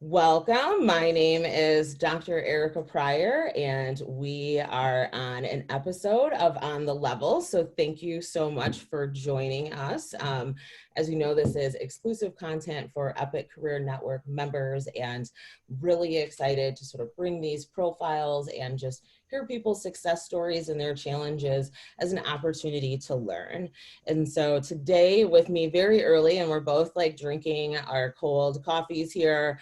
Welcome. My name is Dr. Erica Pryor, and we are on an episode of On the Level. So thank you so much for joining us. As you know, this is exclusive content for Epic Career Network members, and really excited to sort of bring these profiles and just hear people's success stories and their challenges as an opportunity to learn. And so today with me very early, and we're both like drinking our cold coffees here,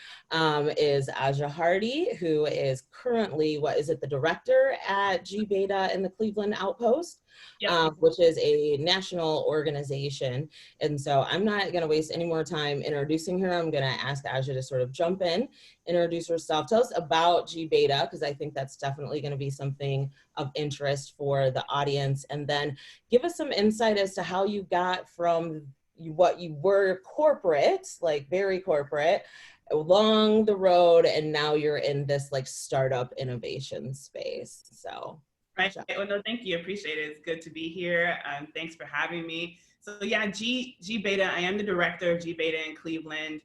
is Aja Hardy, who is currently, the director at G Beta in the Cleveland Outpost, Yep. which is a national organization. And so I'm not going to waste any more time introducing her. I'm going to ask Aja to sort of jump in, introduce herself, tell us about G Beta, because I think that's definitely going to be something of interest for the audience, and then give us some insight as to how you got from what you were corporate, like very corporate, along the road, and now you're in this like startup innovation space. So Right. Well, no, thank you. Appreciate it. It's good to be here. Thanks for having me. So yeah, G Beta, I am the director of G Beta in Cleveland.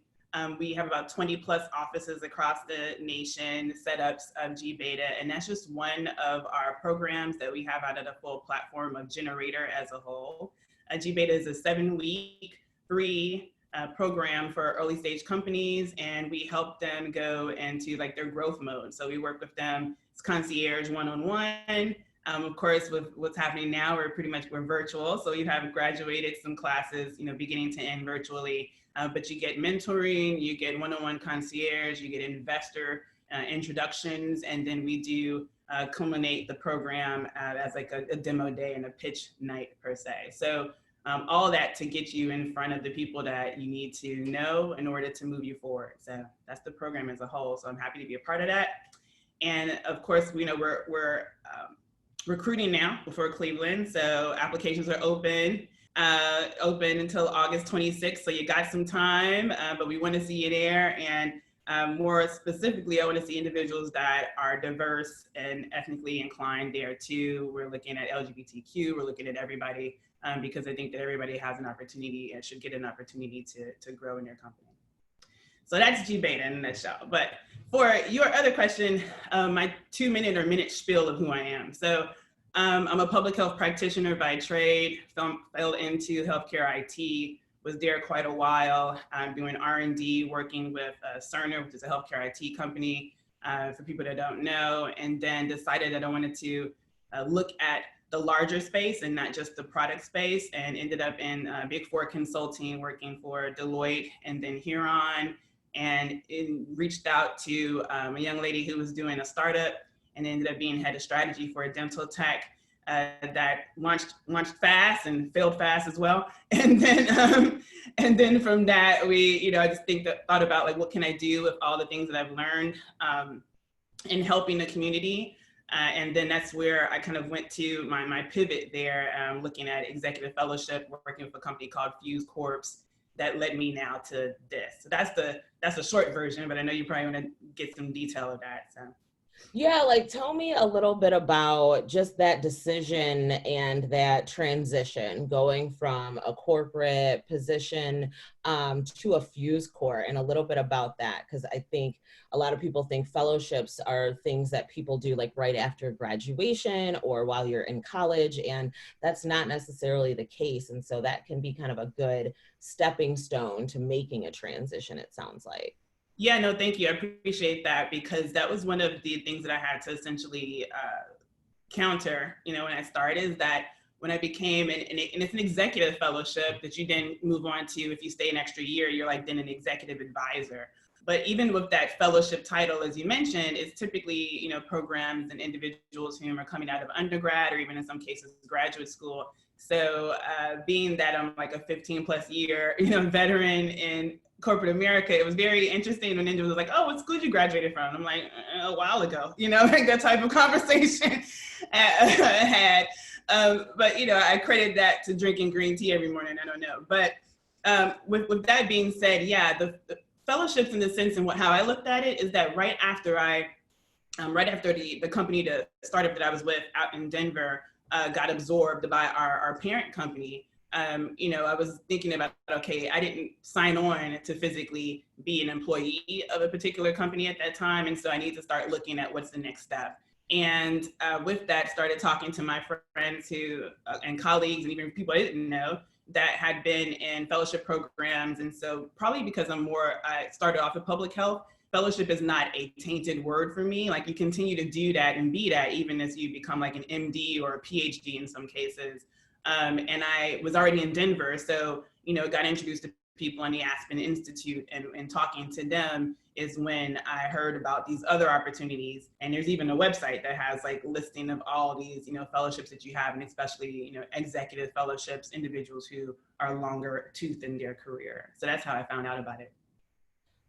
We have about 20 plus offices across the nation, setups of G Beta, and that's just one of our programs that we have out of the full platform of Generator as a whole. G Beta is a 7-week free program for early stage companies, and we help them go into like their growth mode. So we work with them. It's concierge one-on-one. Of course, with what's happening now, we're virtual. So you have graduated some classes, beginning to end virtually, but you get mentoring, you get one-on-one concierge, you get investor introductions, and then we do culminate the program as like a demo day and a pitch night per se. So all that to get you in front of the people that you need to know in order to move you forward. So that's the program as a whole. So I'm happy to be a part of that. And of course, we're recruiting now for Cleveland. So applications are open until August 26th. So you got some time, but we want to see you there. And more specifically, I want to see individuals that are diverse and ethnically inclined there too. We're looking at LGBTQ, we're looking at everybody, because I think that everybody has an opportunity and should get an opportunity to grow in their company. So that's G Beta in a nutshell. But for your other question, my 2-minute spiel of who I am. So I'm a public health practitioner by trade, fell into healthcare IT, was there quite a while. I'm doing R&D, working with Cerner, which is a healthcare IT company, for people that don't know, and then decided that I wanted to look at the larger space and not just the product space, and ended up in Big Four consulting, working for Deloitte and then Huron, and reached out to a young lady who was doing a startup and ended up being head of strategy for a dental tech that launched fast and failed fast as well. And then from that, I just thought about like, what can I do with all the things that I've learned in helping the community. And then that's where I kind of went to my pivot there, looking at executive fellowship, working with a company called Fuse Corps that led me now to this. So that's the short version, but I know you probably want to get some detail of that. So. Yeah, like tell me a little bit about just that decision and that transition going from a corporate position to a Fuse Corps, and a little bit about that, because I think a lot of people think fellowships are things that people do like right after graduation or while you're in college, and that's not necessarily the case. And so that can be kind of a good stepping stone to making a transition, it sounds like. Yeah, no, thank you. I appreciate that, because that was one of the things that I had to essentially counter, when I started, is that when I became, and it's an executive fellowship that you then move on to, if you stay an extra year, you're like then an executive advisor. But even with that fellowship title, as you mentioned, it's typically, programs and individuals who are coming out of undergrad or even in some cases graduate school. So being that I'm like a 15 plus year, veteran in corporate America, it was very interesting when individuals was like, oh, what school did you graduated from? I'm like, a while ago, like that type of conversation I had. But, I credit that to drinking green tea every morning. I don't know. But with that being said, yeah, the fellowships in the sense and how I looked at it is that right after the company, the startup that I was with out in Denver, got absorbed by our parent company, I was thinking about, okay, I didn't sign on to physically be an employee of a particular company at that time. And so I need to start looking at what's the next step. And with that, started talking to my friends and colleagues and even people I didn't know that had been in fellowship programs. And so probably because I started off with public health, fellowship is not a tainted word for me. Like you continue to do that and be that even as you become like an MD or a PhD in some cases. And I was already in Denver, so got introduced to people in the Aspen Institute, and talking to them is when I heard about these other opportunities. And there's even a website that has like listing of all these fellowships that you have, and especially executive fellowships, individuals who are longer tooth in their career. So that's how I found out about it.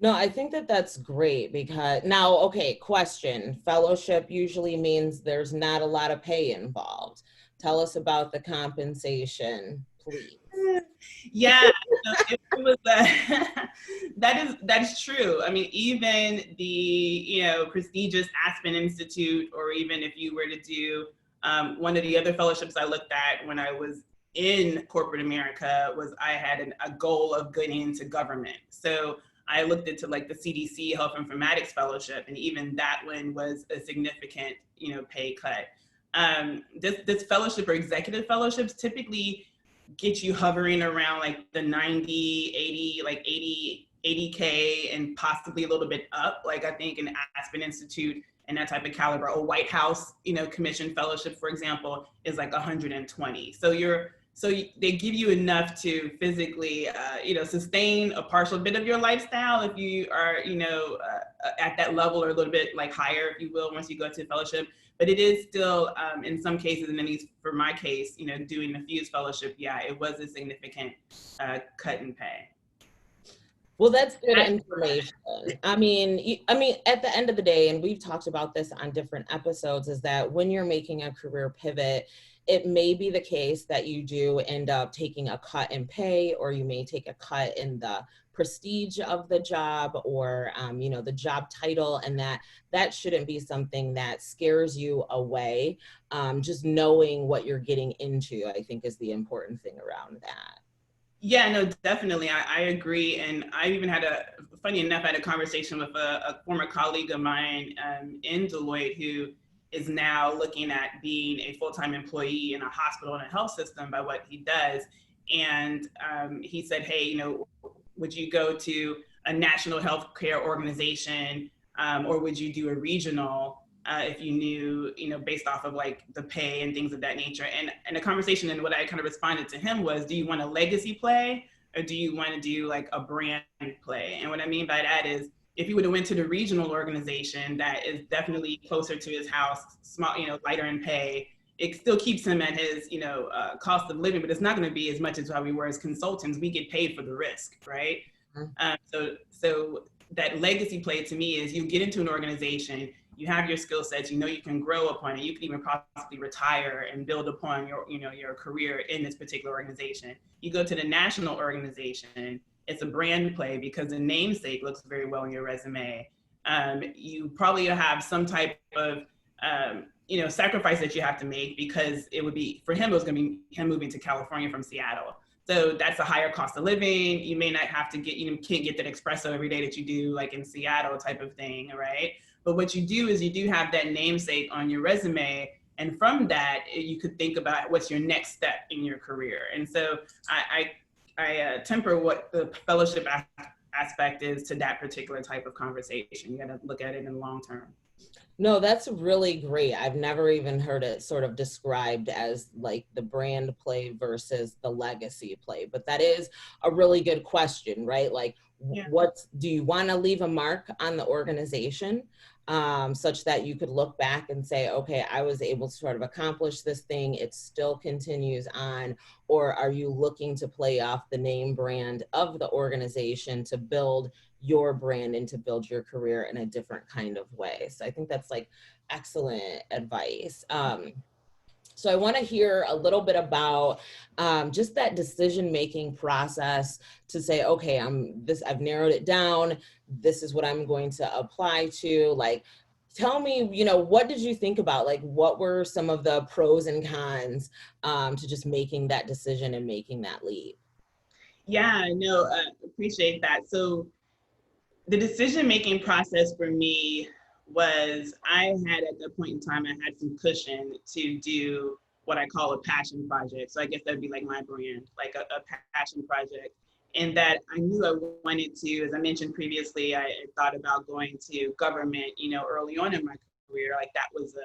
No, I think that that's great because now, okay, question. Fellowship usually means there's not a lot of pay involved. Tell us about the compensation, please. Yeah, no, it was that is true. I mean, even the prestigious Aspen Institute, or even if you were to do one of the other fellowships I looked at when I was in corporate America, was I had a goal of getting into government. So I looked into like the CDC Health Informatics Fellowship, and even that one was a significant pay cut. This fellowship or executive fellowships typically get you hovering around like the 90, 80, like 80K and possibly a little bit up. Like I think an Aspen Institute and that type of caliber, a White House, commission fellowship, for example, is like 120. So they give you enough to physically, sustain a partial bit of your lifestyle if you are, at that level, or a little bit like higher, if you will, once you go to fellowship. But it is still, in some cases, and at least for my case, doing the Fuse Fellowship, yeah, it was a significant cut in pay. Well, that's good information. I mean, at the end of the day, and we've talked about this on different episodes, is that when you're making a career pivot, it may be the case that you do end up taking a cut in pay, or you may take a cut in the prestige of the job, or the job title, and that shouldn't be something that scares you away. Just knowing what you're getting into, I think, is the important thing around that. Yeah, no, definitely. I agree. And I even funny enough, I had a conversation with a former colleague of mine in Deloitte, who is now looking at being a full-time employee in a hospital and a health system by what he does. And he said, hey, would you go to a national healthcare organization, or would you do a regional? If you knew, based off of like the pay and things of that nature. And the conversation, and what I kind of responded to him was, do you want a legacy play, or do you want to do like a brand play? And what I mean by that is, if he would have went to the regional organization that is definitely closer to his house, small, lighter in pay, it still keeps him at his, cost of living, but it's not going to be as much as how we were as consultants. We get paid for the risk, right? So that legacy play to me is, you get into an organization, you have your skill sets, you can grow upon it. You can even possibly retire and build upon your career in this particular organization. You go to the national organization, it's a brand play because the namesake looks very well in your resume. You probably have some type of sacrifice that you have to make, because it would be, for him, it was going to be him moving to California from Seattle. So that's a higher cost of living. You may not have to can't get that espresso every day that you do like in Seattle type of thing, right? But what you do is you do have that namesake on your resume. And from that, you could think about what's your next step in your career. And so I temper what the fellowship aspect is to that particular type of conversation. You got to look at it in long term. No, that's really great. I've never even heard it sort of described as like the brand play versus the legacy play, but that is a really good question, right? Like, Yeah. do you want to leave a mark on the organization, such that you could look back and say, okay, I was able to sort of accomplish this thing, it still continues on, or are you looking to play off the name brand of the organization to build your brand and to build your career in a different kind of way? So I think that's like excellent advice. So I want to hear a little bit about just that decision-making process to say, okay, I've narrowed it down. This is what I'm going to apply to. Like, tell me, what did you think about, like, what were some of the pros and cons to just making that decision and making that leap? Yeah, no, appreciate that. So the decision making process for me was I had at that point in time, I had some cushion to do what I call a passion project. So I guess that'd be like my brand, like a passion project. And that I knew I wanted to, as I mentioned previously, I thought about going to government, early on in my career. Like that was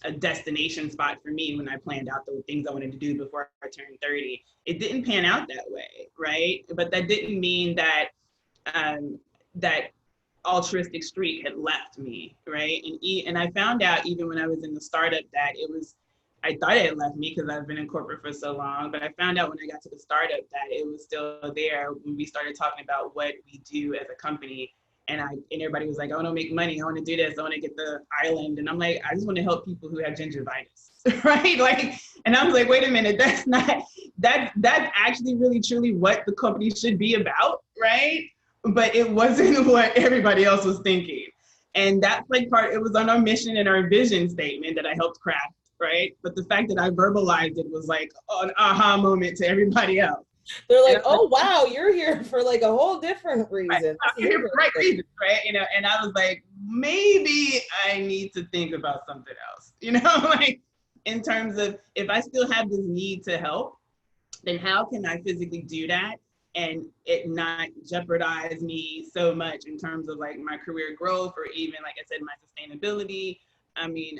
a destination spot for me when I planned out the things I wanted to do before I turned 30. It didn't pan out that way, right? But that didn't mean that um, that altruistic streak had left me, right? And I found out even when I was in the startup that it was, I thought it had left me because I've been in corporate for so long, but I found out when I got to the startup that it was still there when we started talking about what we do as a company. And everybody was like, I want to make money, I want to do this, I want to get the island. And I'm like, I just want to help people who have gingivitis, right? Like, and I was like, wait a minute, that's not that's actually really truly what the company should be about, right? But it wasn't what everybody else was thinking. And that's like it was on our mission and our vision statement that I helped craft, right? But the fact that I verbalized it was like an aha moment to everybody else. They're And like, I was like, oh wow, you're here for like a whole different right, reason. I'm This is here for the right interesting. reasons, right? And I was like, maybe I need to think about something else, like in terms of if I still have this need to help, then how can I physically do that and it not jeopardize me so much in terms of like my career growth or even, like I said, my sustainability. I mean,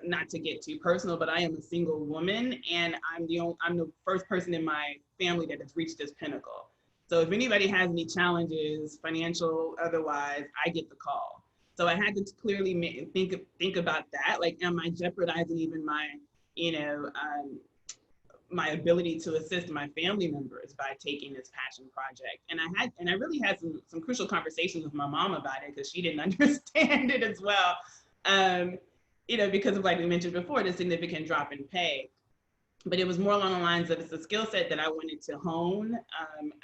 not to get too personal, but I am a single woman and I'm the first person in my family that has reached this pinnacle. So if anybody has any challenges, financial, otherwise, I get the call. So I had to clearly think about that. Like, am I jeopardizing even you know, um, my ability to assist my family members by taking this passion project. And I really had some crucial conversations with my mom about it because she didn't understand it as well. Um, because of, like we mentioned before, the significant drop in pay. But it was more along the lines of it's a skill set that I wanted to hone.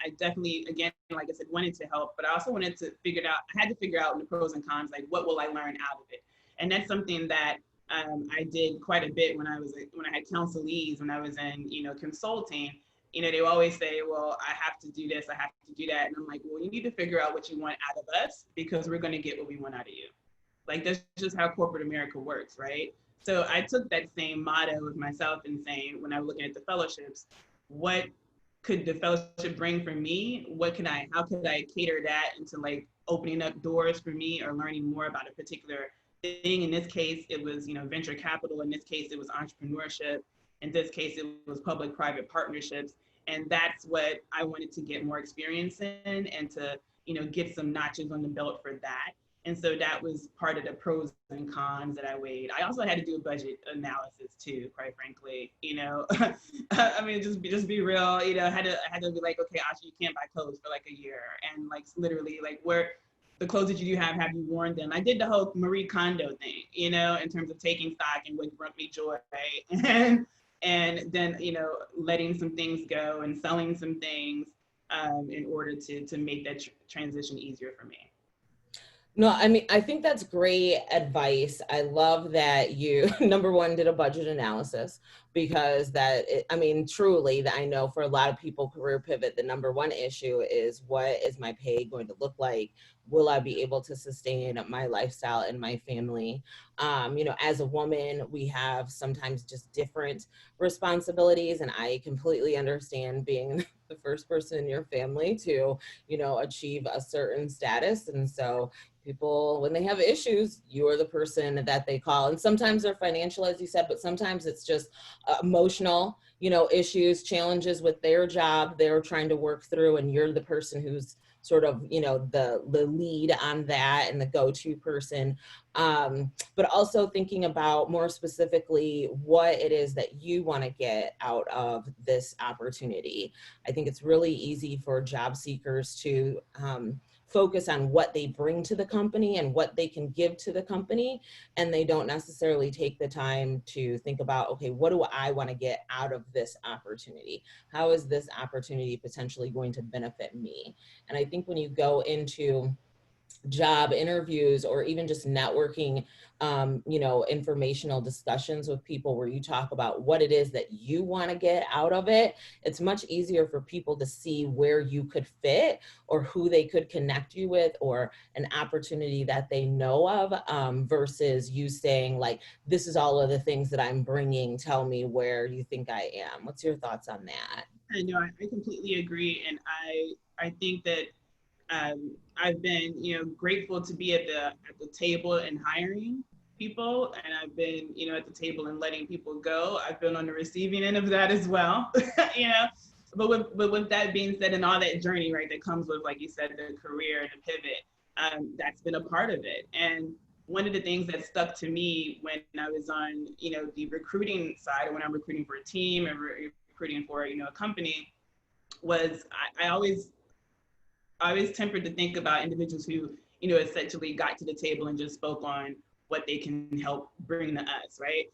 I definitely, again, like I said, wanted to help, but I also wanted to figure it out. I had to figure out the pros and cons, like what will I learn out of it? And that's something that I did quite a bit when I had counselees, when I was in, consulting. They always say, well, I have to do this, I have to do that. And I'm like, well, you need to figure out what you want out of us because we're going to get what we want out of you. Like that's just how corporate America works, right? So I took that same motto with myself and saying, when I was looking at the fellowships, what could the fellowship bring for me? How could I cater that into like opening up doors for me or learning more about a particular thing? In this case, it was, venture capital. In this case, it was entrepreneurship. In this case, it was public-private partnerships. And that's what I wanted to get more experience in and to, get some notches on the belt for that. And so that was part of the pros and cons that I weighed. I also had to do a budget analysis too, quite frankly. I mean, just be real. I had to be like, okay, Asha, you can't buy clothes for like a year, and like literally, like where the clothes that you have you worn them? I did the whole Marie Kondo thing, in terms of taking stock and what brought me joy, and then letting some things go and selling some things in order to make that transition easier for me. No, I mean, I think that's great advice. I love that you, number one, did a budget analysis because I mean, truly, that I know for a lot of people, career pivot, the number one issue is what is my pay going to look like? Will I be able to sustain my lifestyle and my family? As a woman, we have sometimes just different responsibilities, and I completely understand being the first person in your family to, achieve a certain status. And so people, when they have issues, you're the person that they call. And sometimes they're financial, as you said, but sometimes it's just emotional, issues, challenges with their job they're trying to work through, and you're the person who's sort of, the lead on that and the go-to person. But also thinking about more specifically what it is that you want to get out of this opportunity. I think it's really easy for job seekers to focus on what they bring to the company and what they can give to the company, and they don't necessarily take the time to think about, okay, what do I want to get out of this opportunity? How is this opportunity potentially going to benefit me? And I think when you go into job interviews or even just networking, informational discussions with people where you talk about what it is that you want to get out of it, it's much easier for people to see where you could fit or who they could connect you with or an opportunity that they know of, versus you saying like, this is all of the things that I'm bringing, tell me where you think I am. What's your thoughts on that? I know I completely agree, and I think that I've been, grateful to be at the table and hiring people, and I've been, at the table and letting people go. I've been on the receiving end of that as well, you know. But with that being said, and all that journey, right, that comes with, like you said, the career and the pivot, that's been a part of it. And one of the things that stuck to me when I was on, the recruiting side, or when I'm recruiting for a team and recruiting for, a company, was I always tempered to think about individuals who, essentially got to the table and just spoke on what they can help bring to us, right?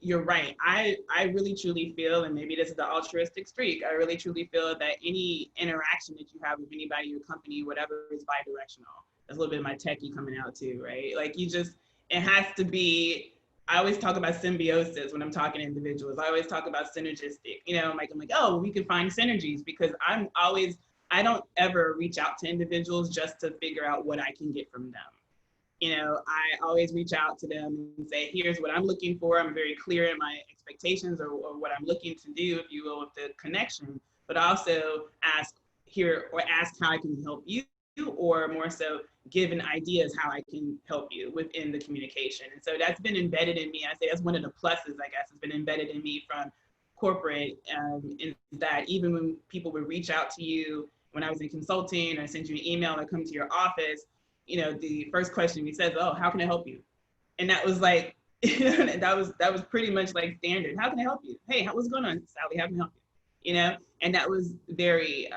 You're right. I really truly feel, and maybe this is the altruistic streak, I really truly feel that any interaction that you have with anybody, your company, whatever, is bi-directional. There's a little bit of my techie coming out too, right? Like it has to be, I always talk about symbiosis when I'm talking to individuals. I always talk about synergistic, I'm like, oh, we can find synergies, because I don't ever reach out to individuals just to figure out what I can get from them. I always reach out to them and say, here's what I'm looking for. I'm very clear in my expectations, or what I'm looking to do, if you will, with the connection, but also ask how I can help you, or more so give an ideas how I can help you within the communication. And so that's been embedded in me. I say that's one of the pluses, I guess, has been embedded in me from corporate, in that even when people would reach out to you, when I was in consulting, or send you an email or come to your office, the first question he says, oh, how can I help you? And that was like, that was pretty much like standard. How can I help you? Hey, what's going on, Sally? How can I help you? And that was very,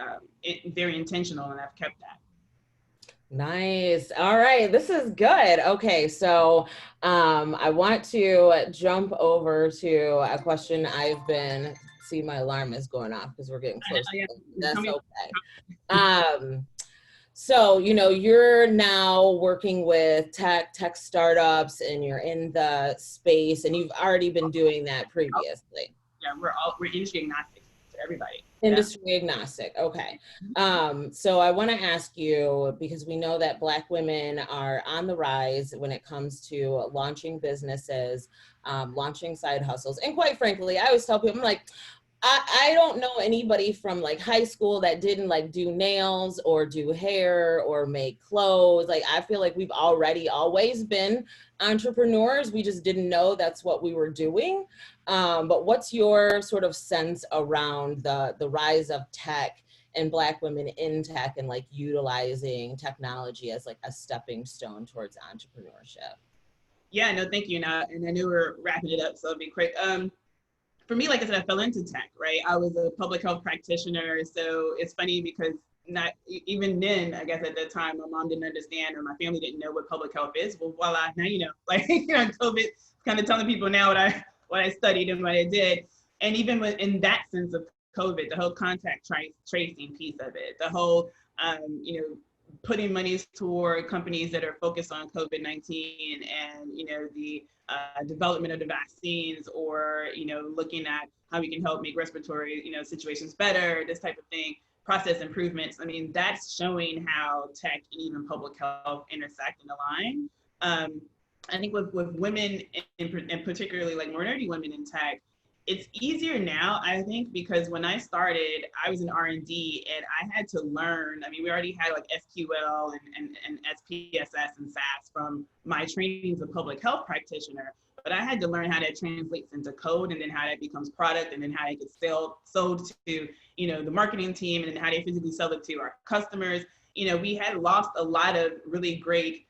very intentional, and I've kept that. Nice. All right. This is good. Okay. So I want to jump over to a question see, my alarm is going off because we're getting close. Yeah. That's okay. So, you're now working with tech startups, and you're in the space, and you've already been doing that previously. Yeah, we're industry agnostic to everybody. Industry agnostic. Okay. So I want to ask you, because we know that Black women are on the rise when it comes to launching businesses, launching side hustles. And quite frankly, I always tell people, I'm like, I don't know anybody from like high school that didn't like do nails or do hair or make clothes. Like, I feel like we've already always been entrepreneurs. We just didn't know that's what we were doing. But what's your sort of sense around the rise of tech and Black women in tech, and like utilizing technology as like a stepping stone towards entrepreneurship? Yeah, no, thank you. And I knew we were wrapping it up, so it'll be quick. For me, like I said, I fell into tech, right? I was a public health practitioner. So it's funny because not even then, I guess at that time, my mom didn't understand, or my family didn't know what public health is. Well, voila, now like COVID, kind of telling people now what I studied and what I did. And even in that sense of COVID, the whole contact tracing piece of it, the whole, putting monies toward companies that are focused on COVID-19, and the development of the vaccines, or looking at how we can help make respiratory situations better, this type of thing, process improvements. I mean, that's showing how tech and even public health intersect and align. I think with women, and particularly like minority women in tech, it's easier now, I think, because when I started, I was in R&D, and I had to learn. I mean, we already had like SQL and SPSS and SAS from my training as a public health practitioner, but I had to learn how that translates into code, and then how that becomes product, and then how it gets sold to, the marketing team, and then how they physically sell it to our customers. We had lost a lot of really great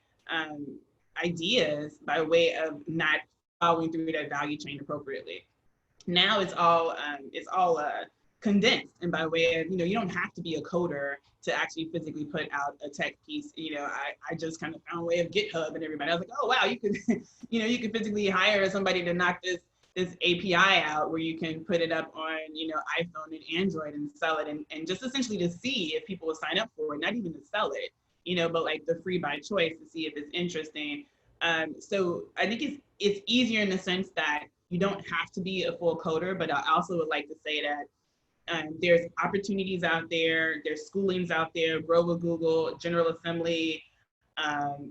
ideas by way of not following through that value chain appropriately. Now it's all condensed, and by way of, you don't have to be a coder to actually physically put out a tech piece. I just kind of found a way of GitHub and everybody. I was like, oh wow, you could you could physically hire somebody to knock this API out, where you can put it up on iPhone and Android and sell it, and just essentially to see if people will sign up for it, not even to sell it. but like the free by choice to see if it's interesting. So I think it's easier in the sense that you don't have to be a full coder, but I also would like to say that there's opportunities out there, there's schoolings out there, Grow with Google, General Assembly,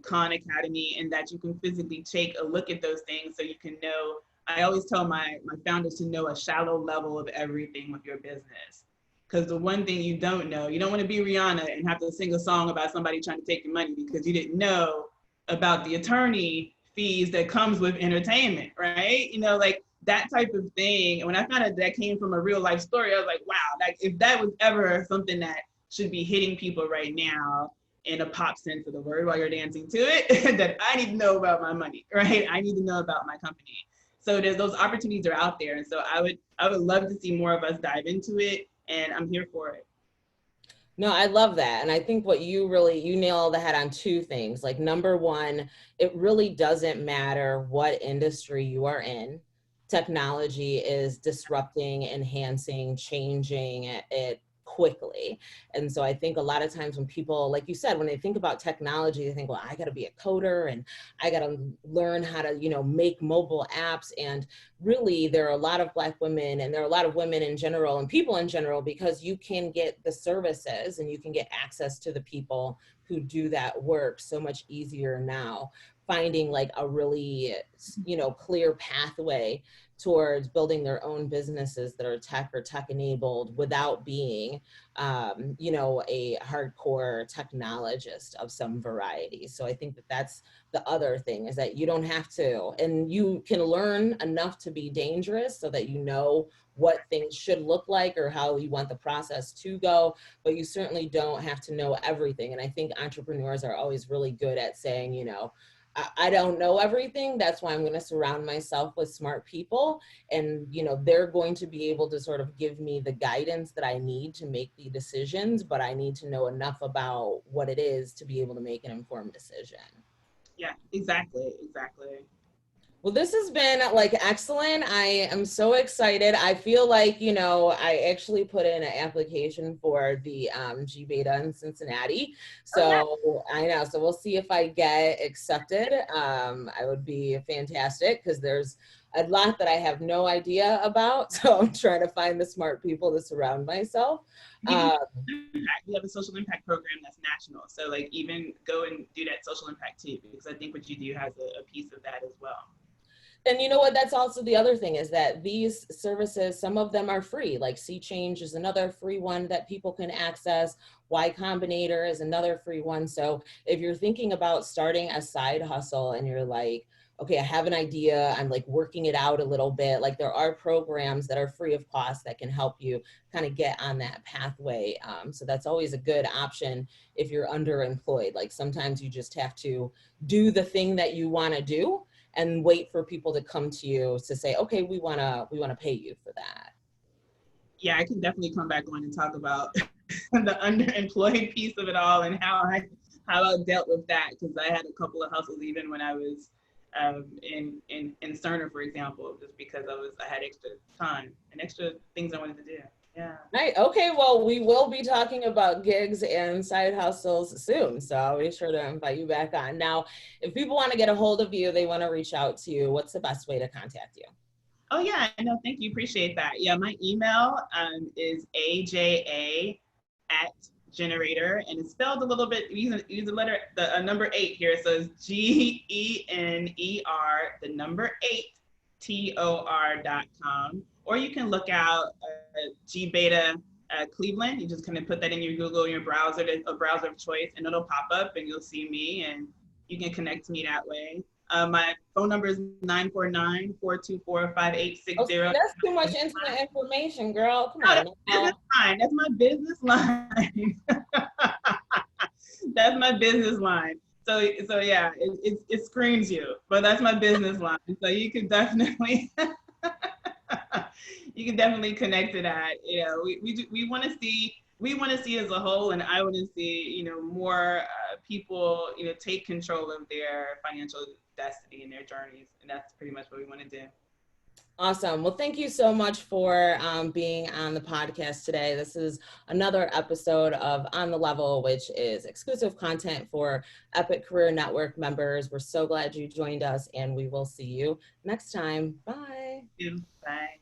Khan Academy, and that you can physically take a look at those things so you can know. I always tell my founders to know a shallow level of everything with your business. Because the one thing you don't know, you don't want to be Rihanna and have to sing a song about somebody trying to take your money because you didn't know about the attorney fees that comes with entertainment, right? Like that type of thing. And when I found out that came from a real life story, I was like, wow, like if that was ever something that should be hitting people right now in a pop sense of the word while you're dancing to it, that I need to know about my money, right? I need to know about my company. So there's those opportunities are out there. And so I would love to see more of us dive into it, and I'm here for it. No, I love that. And I think what you nail the head on two things. Like number one, it really doesn't matter what industry you are in. Technology is disrupting, enhancing, changing it quickly. And so I think a lot of times when people, like you said, when they think about technology, they think, well, I got to be a coder and I got to learn how to, make mobile apps. And really there are a lot of Black women, and there are a lot of women in general and people in general, because you can get the services and you can get access to the people who do that work so much easier now. Finding like a really clear pathway towards building their own businesses that are tech or tech enabled without being a hardcore technologist of some variety. So I think that that's the other thing, is that you don't have to, and you can learn enough to be dangerous so that you know what things should look like or how you want the process to go, but you certainly don't have to know everything. And I think entrepreneurs are always really good at saying, I don't know everything. That's why I'm going to surround myself with smart people. And, they're going to be able to sort of give me the guidance that I need to make the decisions, but I need to know enough about what it is to be able to make an informed decision. Yeah, exactly. Well, this has been like excellent. I am so excited. I feel like, I actually put in an application for the G Beta in Cincinnati. Oh yeah. So I know. So we'll see if I get accepted. I would be fantastic because there's a lot that I have no idea about. So I'm trying to find the smart people to surround myself. Even impact. We have a social impact program that's national. So like even go and do that social impact too, because I think what you do has a piece of that as well. And you know what, that's also the other thing, is that these services, some of them are free. Like C Change is another free one that people can access. Y Combinator is another free one. So if you're thinking about starting a side hustle and you're like, okay, I have an idea, I'm like working it out a little bit, like there are programs that are free of cost that can help you kind of get on that pathway. So that's always a good option if you're underemployed. Like sometimes you just have to do the thing that you want to do and wait for people to come to you to say, okay, we want to pay you for that. Yeah, I can definitely come back on and talk about the underemployed piece of it all and how I dealt with that, because I had a couple of hustles even when I was in Cerner, for example, just because I had extra time and extra things I wanted to do. Yeah. Right. Okay. Well, we will be talking about gigs and side hustles soon. So I'll be sure to invite you back on. Now, if people want to get a hold of you, they want to reach out to you, what's the best way to contact you? Oh yeah, no, thank you, appreciate that. Yeah, my email is aja at generator, and it's spelled a little bit. Use the letter, the number 8 here, so it's GENER, the number 8 TOR.com, or you can look out G Beta Cleveland. You just kind of put that in your Google, your browser, a browser of choice, and it'll pop up, and you'll see me, and you can connect to me that way. My phone number is 949-424-5860. Oh, that's too much intimate information, girl. Come No, on that's now. business line. That's my business line. That's my business line. So yeah, it screams you, but that's my business line. So you can definitely you can definitely connect to that. We want to see, as a whole, and I want to see more people take control of their financial destiny and their journeys, and that's pretty much what we want to do. Awesome. Well, thank you so much for being on the podcast today. This is another episode of On the Level, which is exclusive content for Epic Career Network members. We're so glad you joined us, and we will see you next time. Bye. Thank you. Bye.